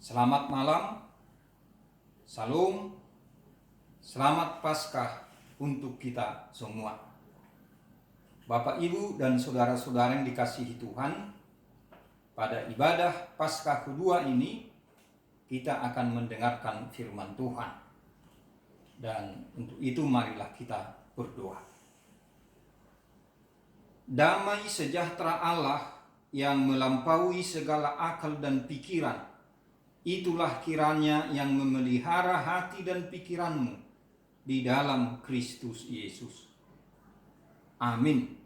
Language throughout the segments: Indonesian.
Selamat malam, Salam, selamat Paskah untuk kita semua. Bapak, Ibu, dan saudara-saudara yang dikasihi Tuhan, pada ibadah Paskah kedua ini kita akan mendengarkan firman Tuhan. Dan untuk itu marilah kita berdoa. Damai sejahtera Allah yang melampaui segala akal dan pikiran, itulah kiranya yang memelihara hati dan pikiranmu di dalam Kristus Yesus. Amin.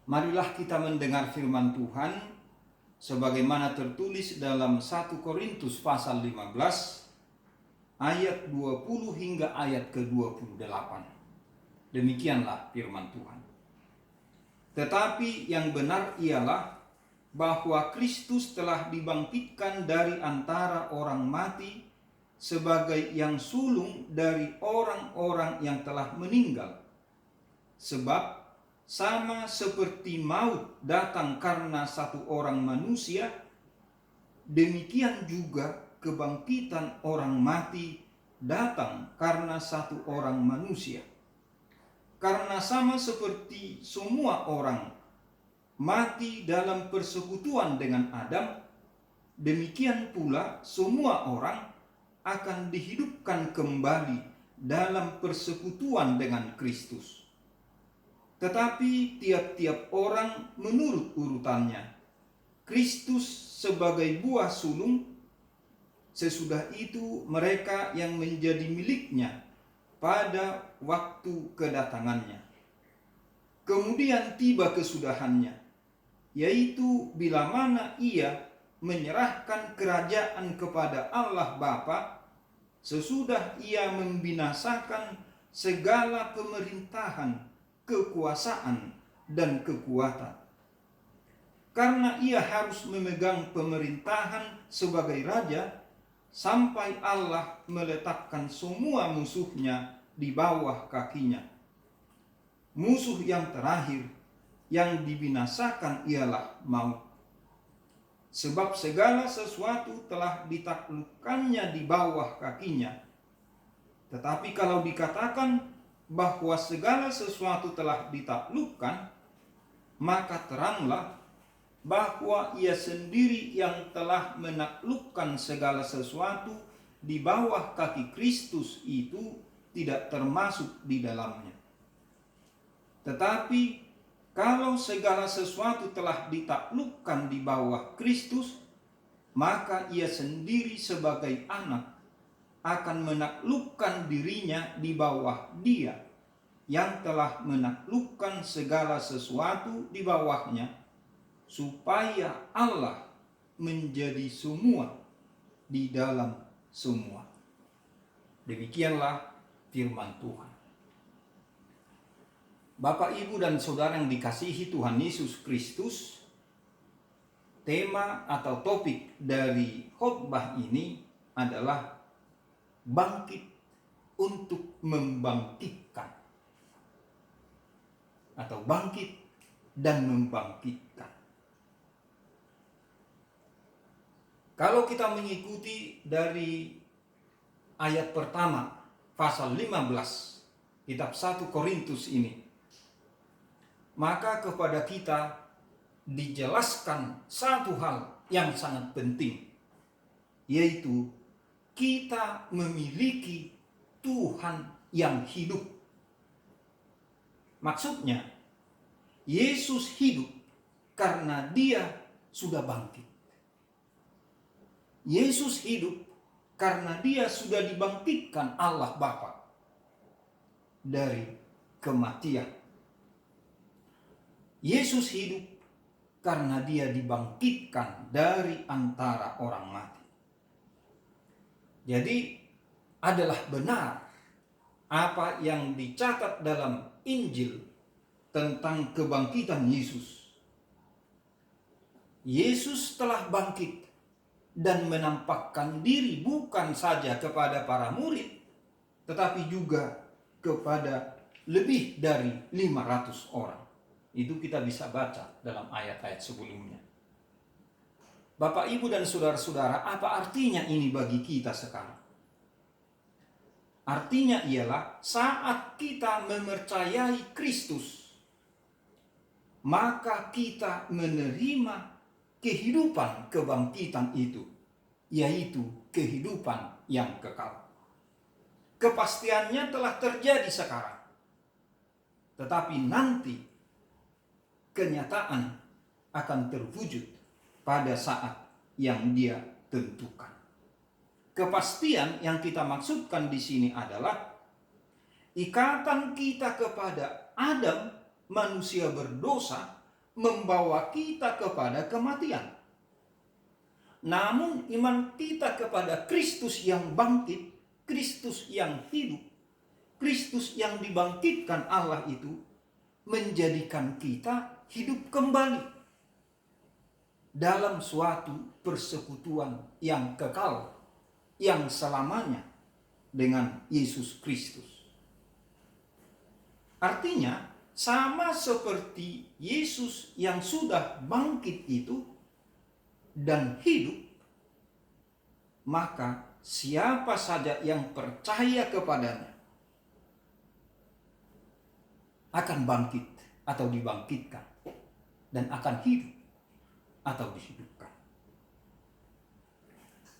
Marilah kita mendengar firman Tuhan sebagaimana tertulis dalam 1 Korintus pasal 15 ayat 20 hingga ayat ke-28. Demikianlah firman Tuhan. Tetapi yang benar ialah bahwa Kristus telah dibangkitkan dari antara orang mati sebagai yang sulung dari orang-orang yang telah meninggal. Sebab sama seperti maut datang karena satu orang manusia, demikian juga kebangkitan orang mati datang karena satu orang manusia. Karena sama seperti semua orang mati dalam persekutuan dengan Adam, demikian pula semua orang akan dihidupkan kembali dalam persekutuan dengan Kristus. Tetapi tiap-tiap orang menurut urutannya. Kristus sebagai buah sulung, sesudah itu mereka yang menjadi miliknya pada waktu kedatangannya. Kemudian tiba kesudahannya, yaitu bila mana ia menyerahkan kerajaan kepada Allah Bapa, sesudah ia membinasakan segala pemerintahan, kekuasaan, dan kekuatan. Karena ia harus memegang pemerintahan sebagai raja, sampai Allah meletakkan semua musuhnya di bawah kakinya. Musuh yang terakhir yang dibinasakan ialah maut. Sebab segala sesuatu telah ditaklukkannya di bawah kakinya. Tetapi kalau dikatakan bahwa segala sesuatu telah ditaklukkan, maka teranglah bahwa ia sendiri yang telah menaklukkan segala sesuatu di bawah kaki Kristus itu tidak termasuk di dalamnya. Tetapi kalau segala sesuatu telah ditaklukkan di bawah Kristus, maka ia sendiri sebagai anak akan menaklukkan dirinya di bawah Dia yang telah menaklukkan segala sesuatu di bawahnya, supaya Allah menjadi semua di dalam semua. Demikianlah firman Tuhan. Bapak, Ibu, dan saudara yang dikasihi Tuhan Yesus Kristus, tema atau topik dari khotbah ini adalah bangkit untuk membangkitkan, atau bangkit dan membangkitkan. Kalau kita mengikuti dari ayat pertama pasal 15 kitab 1 Korintus ini, maka kepada kita dijelaskan satu hal yang sangat penting, yaitu kita memiliki Tuhan yang hidup. Maksudnya, Yesus hidup karena Dia sudah bangkit. Yesus hidup karena Dia sudah dibangkitkan Allah Bapa dari kematian. Yesus hidup karena Dia dibangkitkan dari antara orang mati. Jadi adalah benar apa yang dicatat dalam Injil tentang kebangkitan Yesus. Yesus telah bangkit dan menampakkan diri bukan saja kepada para murid, tetapi juga kepada lebih dari 500 orang. Itu kita bisa baca dalam ayat-ayat sebelumnya. Bapak, Ibu, dan saudara-saudara, apa artinya ini bagi kita sekarang? Artinya ialah saat kita mempercayai Kristus, maka kita menerima kehidupan kebangkitan itu, yaitu kehidupan yang kekal. Kepastiannya telah terjadi sekarang, tetapi nanti kenyataan akan terwujud pada saat yang Dia tentukan. Kepastian yang kita maksudkan di sini adalah ikatan kita kepada Adam, manusia berdosa, membawa kita kepada kematian. Namun iman kita kepada Kristus yang bangkit, Kristus yang hidup, Kristus yang dibangkitkan Allah itu menjadikan kita hidup kembali dalam suatu persekutuan yang kekal, yang selamanya dengan Yesus Kristus. Artinya, sama seperti Yesus yang sudah bangkit itu dan hidup, maka siapa saja yang percaya kepadanya akan bangkit atau dibangkitkan dan akan hidup atau dihidupkan.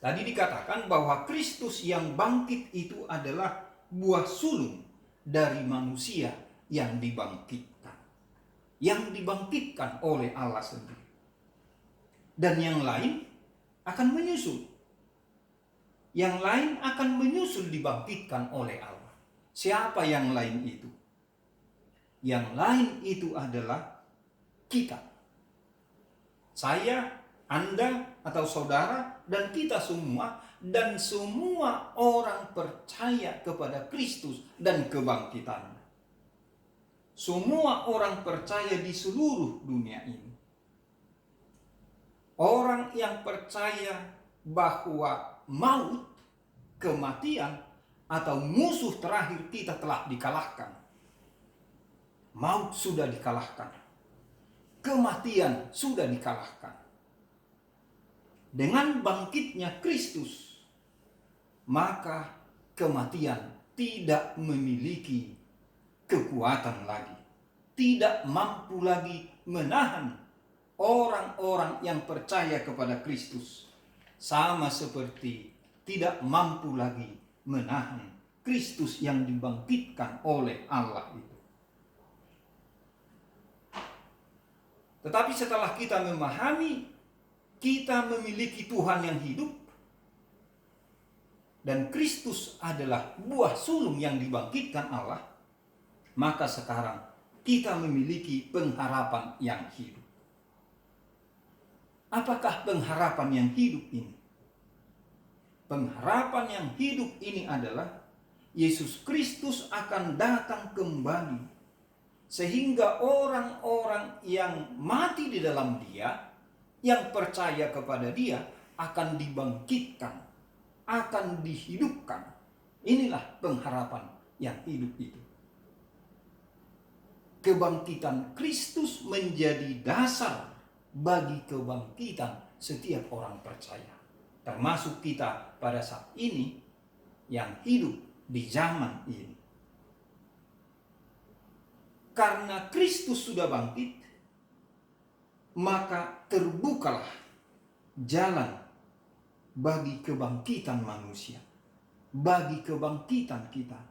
Tadi dikatakan bahwa Kristus yang bangkit itu adalah buah sulung dari manusia yang dibangkitkan. Yang dibangkitkan oleh Allah sendiri. Dan yang lain akan menyusul. Yang lain akan menyusul dibangkitkan oleh Allah. Siapa yang lain itu? Yang lain itu adalah kita. Saya, Anda, atau saudara, dan kita semua, dan semua orang percaya kepada Kristus dan kebangkitannya. Semua orang percaya di seluruh dunia ini. Orang yang percaya bahwa maut, kematian, atau musuh terakhir kita telah dikalahkan. Maut sudah dikalahkan. Kematian sudah dikalahkan. Dengan bangkitnya Kristus, maka kematian tidak memiliki kekuatan lagi. Tidak mampu lagi menahan orang-orang yang percaya kepada Kristus. Sama seperti tidak mampu lagi menahan Kristus yang dibangkitkan oleh Allah itu. Tetapi setelah kita memahami, kita memiliki Tuhan yang hidup, dan Kristus adalah buah sulung yang dibangkitkan Allah, maka sekarang kita memiliki pengharapan yang hidup. Apakah pengharapan yang hidup ini? Pengharapan yang hidup ini adalah Yesus Kristus akan datang kembali, sehingga orang-orang yang mati di dalam Dia, yang percaya kepada Dia, akan dibangkitkan, akan dihidupkan. Inilah pengharapan yang hidup itu. Kebangkitan Kristus menjadi dasar bagi kebangkitan setiap orang percaya, termasuk kita pada saat ini yang hidup di zaman ini. Karena Kristus sudah bangkit, maka terbukalah jalan bagi kebangkitan manusia, bagi kebangkitan kita,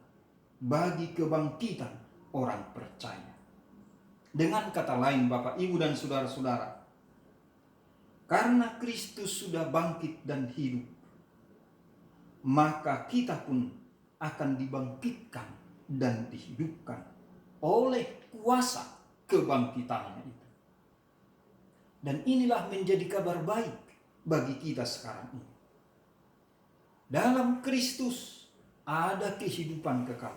bagi kebangkitan orang percaya. Dengan kata lain, Bapak, Ibu, dan saudara-saudara, karena Kristus sudah bangkit dan hidup, maka kita pun akan dibangkitkan dan dihidupkan oleh kuasa kebangkitannya itu. Dan inilah menjadi kabar baik bagi kita sekarang ini. Dalam Kristus ada kehidupan kekal.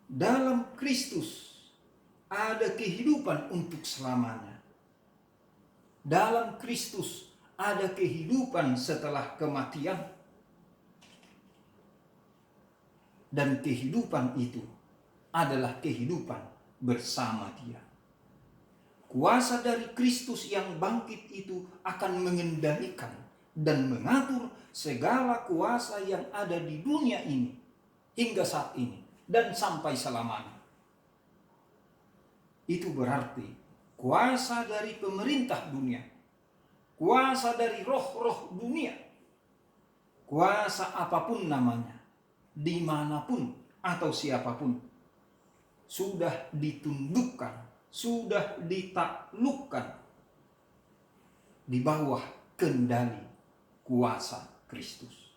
Dalam Kristus ada kehidupan untuk selamanya. Dalam Kristus ada kehidupan setelah kematian. Dan kehidupan itu adalah kehidupan bersama Dia. kuasa dari Kristus yang bangkit itu akan mengendalikan dan mengatur segala kuasa yang ada di dunia ini hingga saat ini dan sampai selamanya. Itu berarti kuasa dari pemerintah dunia, kuasa dari roh-roh dunia, kuasa apapun namanya, dimanapun atau siapapun, sudah ditundukkan, sudah ditaklukkan di bawah kendali kuasa Kristus.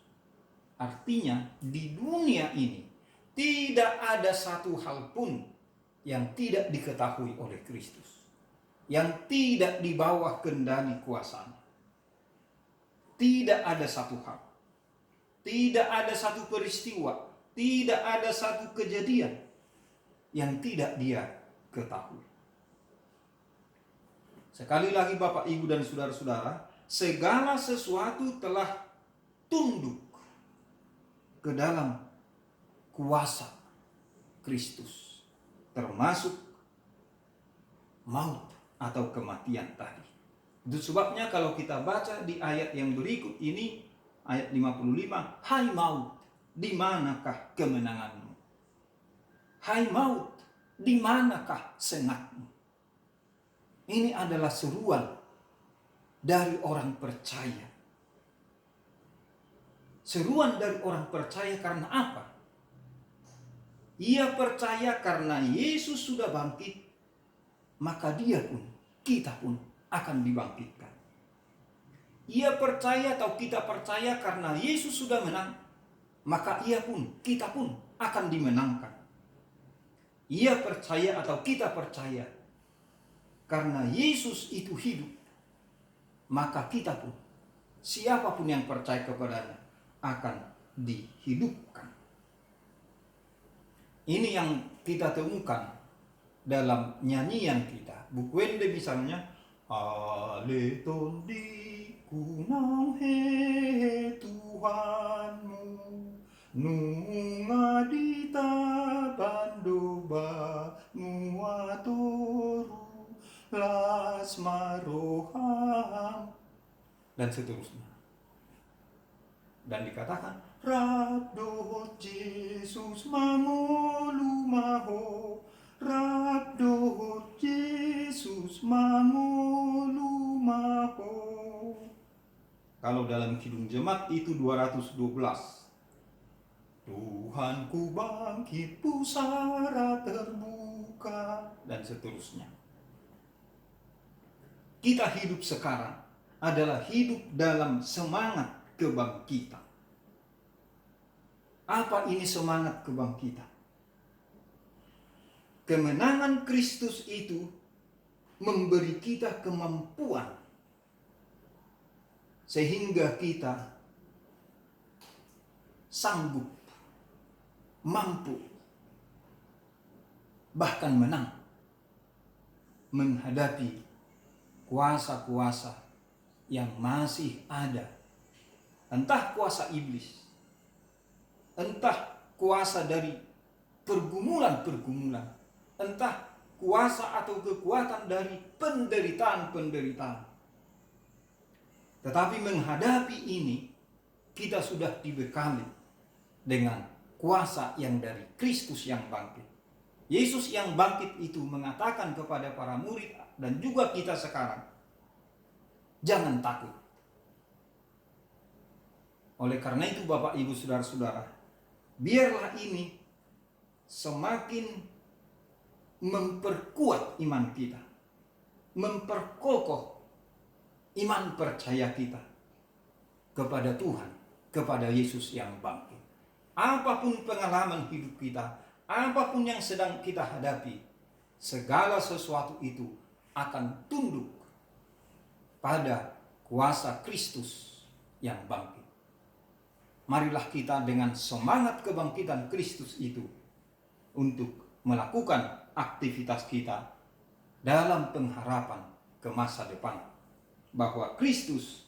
Artinya di dunia ini tidak ada satu hal pun yang tidak diketahui oleh Kristus, yang tidak di bawah kendali kuasanya. Tidak ada satu hal, tidak ada satu peristiwa, tidak ada satu kejadian yang tidak dia ketahui. Sekali lagi Bapak, Ibu, dan saudara-saudara, segala sesuatu telah tunduk ke dalam kuasa Kristus, termasuk maut atau kematian tadi. Itu sebabnya kalau kita baca di ayat yang berikut ini, ayat 55, hai maut, di manakah kemenanganmu? Hai maut, di manakah sengatmu? Ini adalah seruan dari orang percaya. Seruan dari orang percaya karena apa? Ia percaya karena Yesus sudah bangkit, maka dia pun, kita pun akan dibangkitkan. Ia percaya atau kita percaya karena Yesus sudah menang, maka ia pun, kita pun akan dimenangkan. Ia percaya atau kita percaya karena Yesus itu hidup, maka kita pun, siapapun yang percaya kepadanya, akan dihidupkan. Ini yang kita temukan dalam nyanyian kita. Bu Wende misalnya, Ale tondi kunang he Tuhanmu, nunga dita bandoba nuatoru las maroham, dan seterusnya. Dan dikatakan, Rabdo Yesus mangolu maho, Rabdo Yesus mangolu maho. Kalau dalam Kidung Jemaat itu 212. Tuhanku bangkit, pusara terbuka, dan seterusnya. Kita hidup sekarang adalah hidup dalam semangat kebangkitan. Apa ini semangat kebangkitan? Kemenangan Kristus itu memberi kita kemampuan sehingga kita sanggup, mampu, bahkan menang menghadapi kuasa-kuasa yang masih ada. Entah kuasa iblis, entah kuasa dari pergumulan-pergumulan, entah kuasa atau kekuatan dari penderitaan-penderitaan. Tetapi menghadapi ini, kita sudah dibekali dengan kuasa yang dari Kristus yang bangkit. Yesus yang bangkit itu mengatakan kepada para murid dan juga kita sekarang, jangan takut. Oleh karena itu Bapak, Ibu, saudara-saudara, biarlah ini semakin memperkuat iman kita, memperkokoh iman percaya kita kepada Tuhan, kepada Yesus yang bangkit. Apapun pengalaman hidup kita, apapun yang sedang kita hadapi, segala sesuatu itu akan tunduk pada kuasa Kristus yang bangkit. Marilah kita dengan semangat kebangkitan Kristus itu untuk melakukan aktivitas kita dalam pengharapan ke masa depan, bahwa Kristus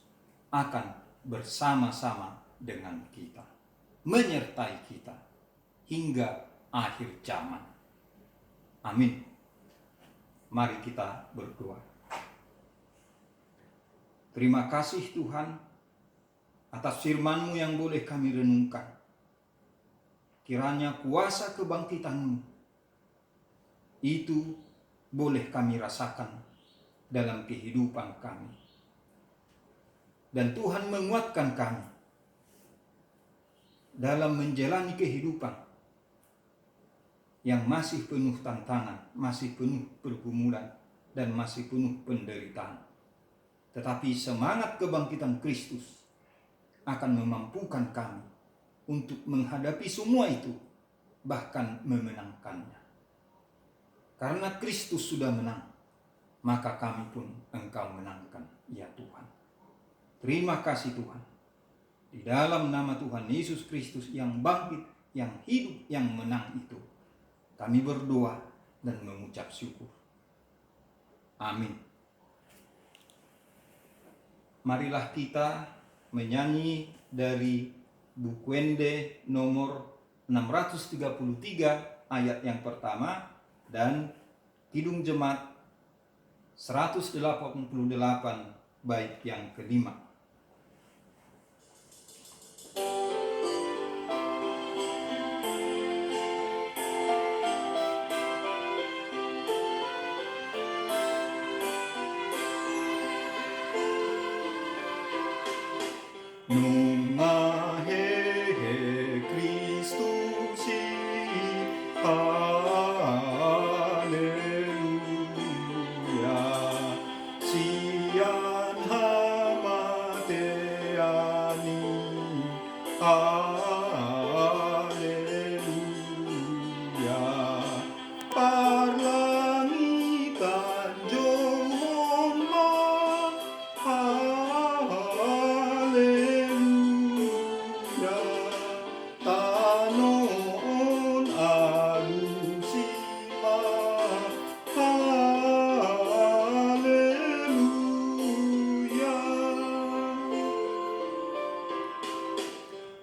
akan bersama-sama dengan kita, menyertai kita hingga akhir zaman. Amin. Mari kita berdoa. Terima kasih Tuhan atas firman-Mu yang boleh kami renungkan. Kiranya kuasa kebangkitan-Mu itu boleh kami rasakan dalam kehidupan kami. Dan Tuhan menguatkan kami dalam menjalani kehidupan yang masih penuh tantangan, masih penuh pergumulan, dan masih penuh penderitaan. Tetapi semangat kebangkitan Kristus akan memampukan kami untuk menghadapi semua itu, bahkan memenangkannya. Karena Kristus sudah menang, maka kami pun Engkau menangkan, ya Tuhan. Terima kasih Tuhan. Di dalam nama Tuhan Yesus Kristus yang bangkit, yang hidup, yang menang itu, kami berdoa dan mengucap syukur. Amin. Marilah kita menyanyi dari buku Wende nomor 633 ayat yang pertama dan Kidung Jemaat 188 bait yang kelima. Nungahehe Kristusi, haleluya. Sian hamateani, haleluya. Parlangitan jomong tanon alusima, haleluya.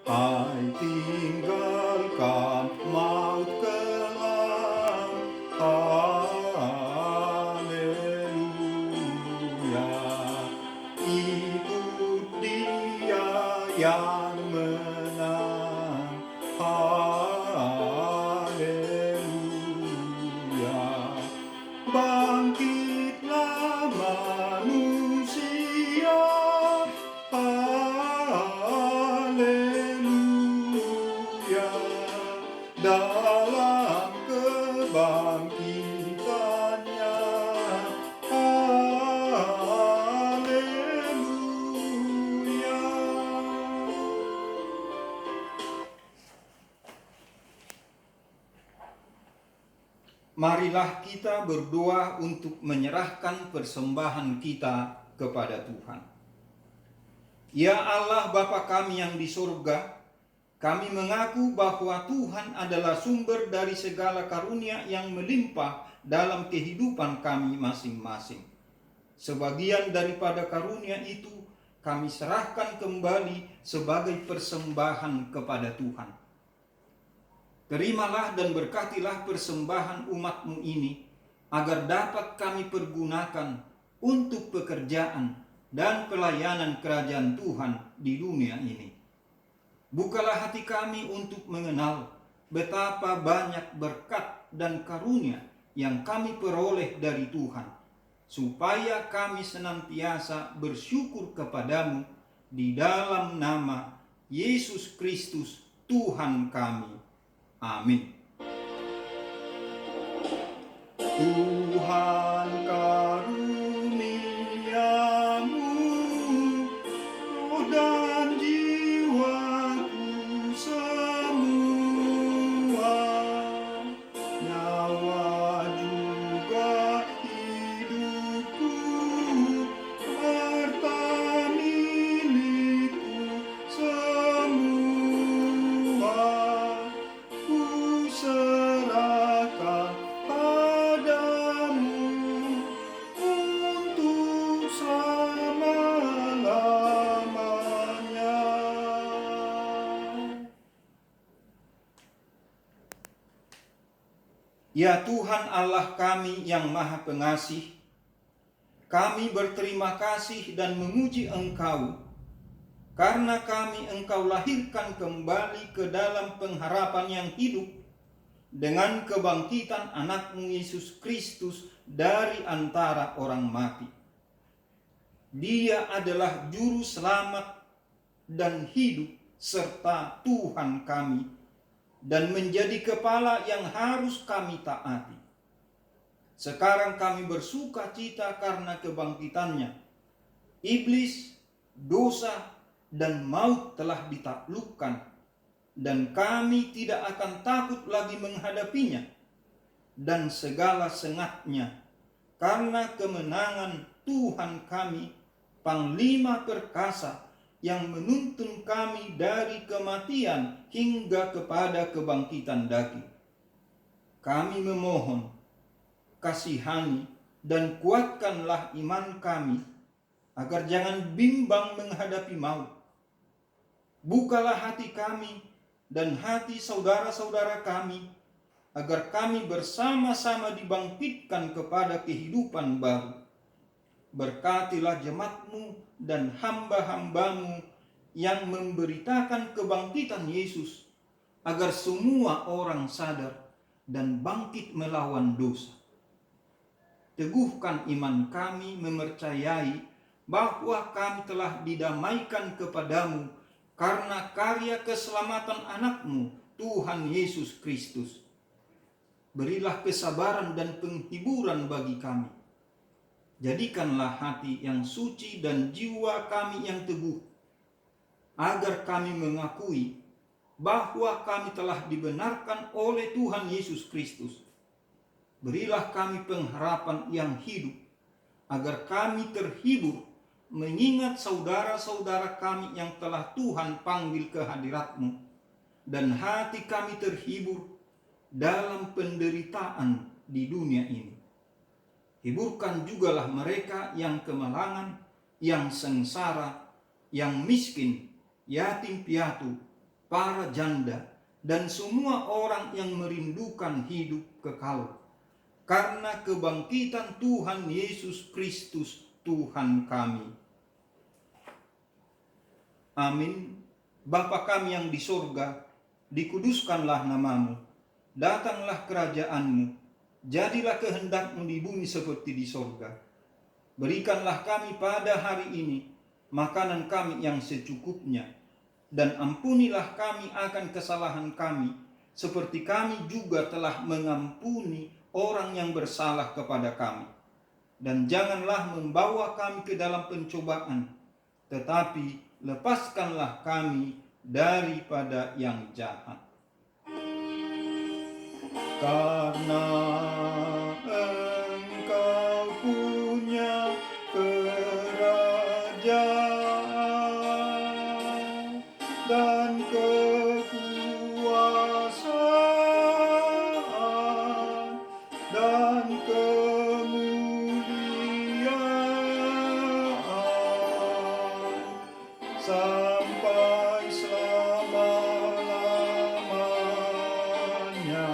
Hai tinggalkan maut kelam, haleluya. Ikut Dia yang menang, haleluya. Bangkitlah manusia, haleluya. Dalam kebangkitannya, haleluya. Marilah kita berdoa untuk menyerahkan persembahan kita kepada Tuhan. Ya Allah Bapa kami yang di surga, kami mengaku bahwa Tuhan adalah sumber dari segala karunia yang melimpah dalam kehidupan kami masing-masing. Sebagian daripada karunia itu kami serahkan kembali sebagai persembahan kepada Tuhan. Terimalah dan berkatilah persembahan umat-Mu ini, agar dapat kami pergunakan untuk pekerjaan dan pelayanan kerajaan Tuhan di dunia ini. Bukalah hati kami untuk mengenal betapa banyak berkat dan karunia yang kami peroleh dari Tuhan, supaya kami senantiasa bersyukur kepadamu di dalam nama Yesus Kristus Tuhan kami. Amin. Tuhan karuniamu, roh dan jiwaku semua, nyawa juga hidupku, harta milikku semua, ku serahkan padamu. Ya Tuhan Allah kami yang Maha Pengasih, kami berterima kasih dan memuji Engkau karena Engkau lahirkan kembali ke dalam pengharapan yang hidup dengan kebangkitan anak-Mu Yesus Kristus dari antara orang mati. Dia adalah juru selamat dan hidup serta Tuhan kami, dan menjadi kepala yang harus kami taati. Sekarang kami bersuka cita karena kebangkitannya. Iblis, dosa, dan maut telah ditaklukkan, dan kami tidak akan takut lagi menghadapinya dan segala sengatnya, karena kemenangan Tuhan kami, Panglima perkasa, yang menuntun kami dari kematian hingga kepada kebangkitan daging. Kami memohon, kasihani dan kuatkanlah iman kami, agar jangan bimbang menghadapi maut. Bukalah hati kami dan hati saudara-saudara kami, agar kami bersama-sama dibangkitkan kepada kehidupan baru. Berkatilah jemaat-Mu dan hamba-hamba-Mu yang memberitakan kebangkitan Yesus, agar semua orang sadar dan bangkit melawan dosa. Teguhkan iman kami mempercayai bahwa kami telah didamaikan kepadamu karena karya keselamatan anak-Mu, Tuhan Yesus Kristus. Berilah kesabaran dan penghiburan bagi kami. Jadikanlah hati yang suci dan jiwa kami yang teguh, agar kami mengakui bahwa kami telah dibenarkan oleh Tuhan Yesus Kristus. Berilah kami pengharapan yang hidup, agar kami terhibur mengingat saudara-saudara kami yang telah Tuhan panggil ke hadirat-Mu, dan hati kami terhibur dalam penderitaan di dunia ini. Hiburkan jugalah mereka yang kemalangan, yang sengsara, yang miskin, yatim piatu, para janda, dan semua orang yang merindukan hidup kekal, karena kebangkitan Tuhan Yesus Kristus Tuhan kami. Amin. Bapa kami yang di sorga, dikuduskanlah nama-Mu, datanglah kerajaan-Mu, jadilah kehendak-Mu di bumi seperti di sorga. Berikanlah kami pada hari ini makanan kami yang secukupnya, dan ampunilah kami akan kesalahan kami, seperti kami juga telah mengampuni orang yang bersalah kepada kami. Dan janganlah membawa kami ke dalam pencobaan, tetapi lepaskanlah kami daripada yang jahat. Karena Engkau punya kerajaan dan kekuasaan dan kemuliaan sampai selama-lamanya.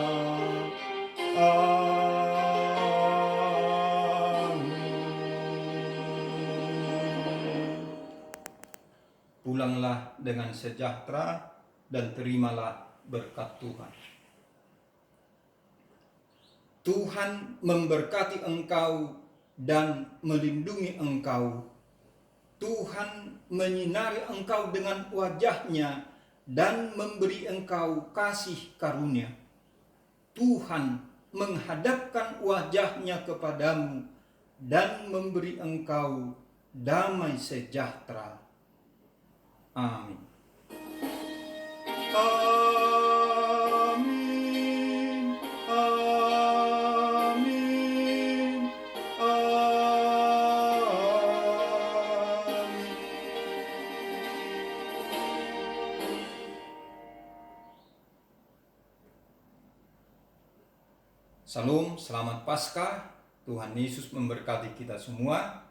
Pulanglah dengan sejahtera dan terimalah berkat Tuhan. Tuhan memberkati engkau dan melindungi engkau. Tuhan menyinari engkau dengan wajah-Nya dan memberi engkau kasih karunia. Tuhan menghadapkan wajah-Nya kepadamu dan memberi engkau damai sejahtera. Amin. Amin. Amin. Amin. Salam, selamat Paskah. Tuhan Yesus memberkati kita semua.